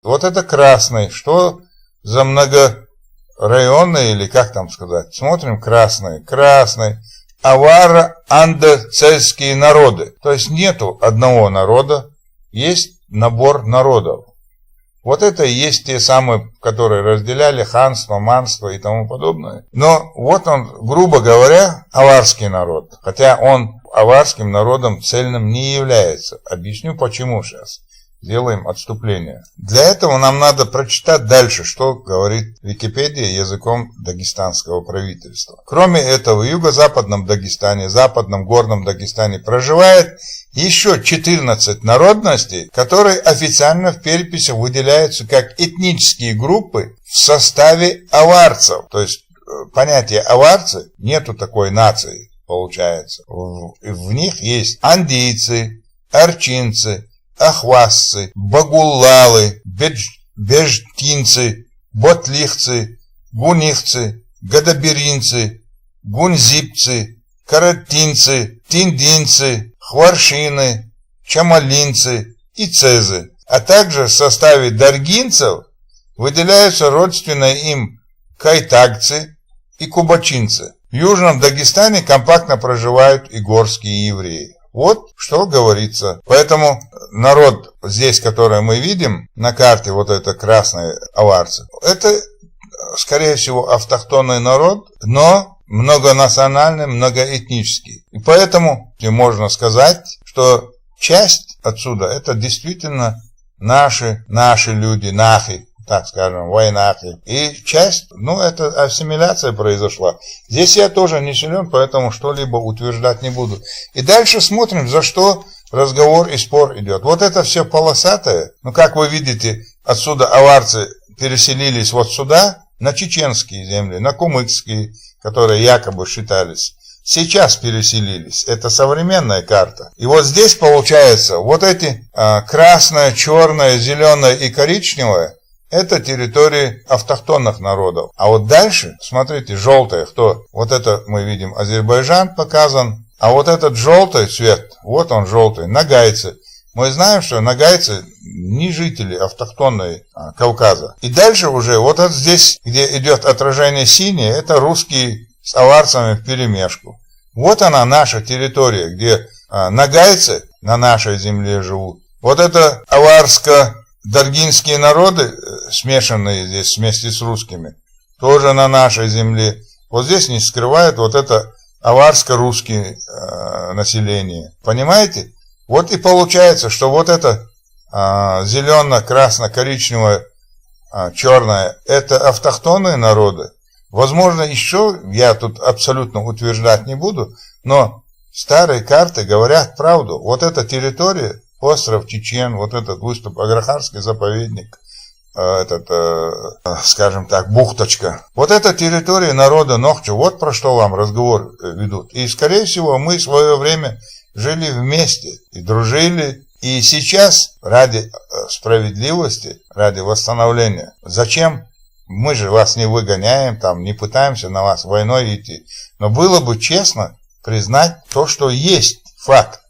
Вот это красный. Что за многорайонный, или как там сказать? Смотрим красный. Красный. Аваро-андоцельские народы. То есть нету одного народа, есть набор народов. Вот это и есть те самые, которые разделяли ханство, манство и тому подобное. Но вот он, грубо говоря, аварский народ. Хотя он аварским народом цельным не является. Объясню почему сейчас. Делаем отступление. Для этого нам надо прочитать дальше, что говорит Википедия языком дагестанского правительства. Кроме этого, в юго-западном Дагестане, западном горном Дагестане проживает еще 14 народностей, которые официально в переписи выделяются как этнические группы в составе аварцев. То есть понятие аварцы, нету такой нации, получается. В них есть андийцы, арчинцы, ахвасцы, багуллалы, бежтинцы, ботлихцы, гунихцы, гадаберинцы, гунзипцы, каратинцы, тиндинцы, хваршины, чамалинцы и цезы. А также в составе даргинцев выделяются родственные им кайтагцы и кубачинцы. В Южном Дагестане компактно проживают и горские евреи. Вот что говорится. Поэтому народ здесь, который мы видим на карте, вот это красные аварцы, это, скорее всего, автохтонный народ, но многонациональный, многоэтнический. И поэтому можно сказать, что часть отсюда это действительно наши люди, нахи, так скажем, войнахи. И часть, это ассимиляция произошла. Здесь я тоже не силен, поэтому что-либо утверждать не буду. И дальше смотрим, за что разговор и спор идет. Вот это все полосатое, как вы видите, отсюда аварцы переселились вот сюда, на чеченские земли, на кумыкские, которые якобы считались. Сейчас переселились. Это современная карта. И вот здесь получается, вот эти красное, черное, зеленое и коричневое, это территории автохтонных народов. А вот дальше, смотрите, желтое, кто? Вот это мы видим, Азербайджан показан. А вот этот желтый цвет, вот он желтый, нагайцы. Мы знаем, что нагайцы не жители автохтонной Кавказа. И дальше уже, вот здесь, где идет отражение синее, это русские с аварцами вперемешку. Вот она, наша территория, где нагайцы на нашей земле живут. Вот это аварско-даргинские народы, смешанные здесь вместе с русскими, тоже на нашей земле. Вот здесь не скрывают вот это аварско-русское население. Понимаете? Вот и получается, что вот это зелено-красно-коричневое, черное, это автохтонные народы. Возможно, еще, я тут абсолютно утверждать не буду, но старые карты говорят правду. Вот эта территория, остров Чечен, вот этот выступ, Аграхарский заповедник, скажем так, бухточка. Вот эта территория народа Нохча, вот про что вам разговор ведут. И, скорее всего, мы в свое время жили вместе и дружили. И сейчас, ради справедливости, ради восстановления, зачем? Мы же вас не выгоняем, не пытаемся на вас войной идти. Но было бы честно признать то, что есть факт.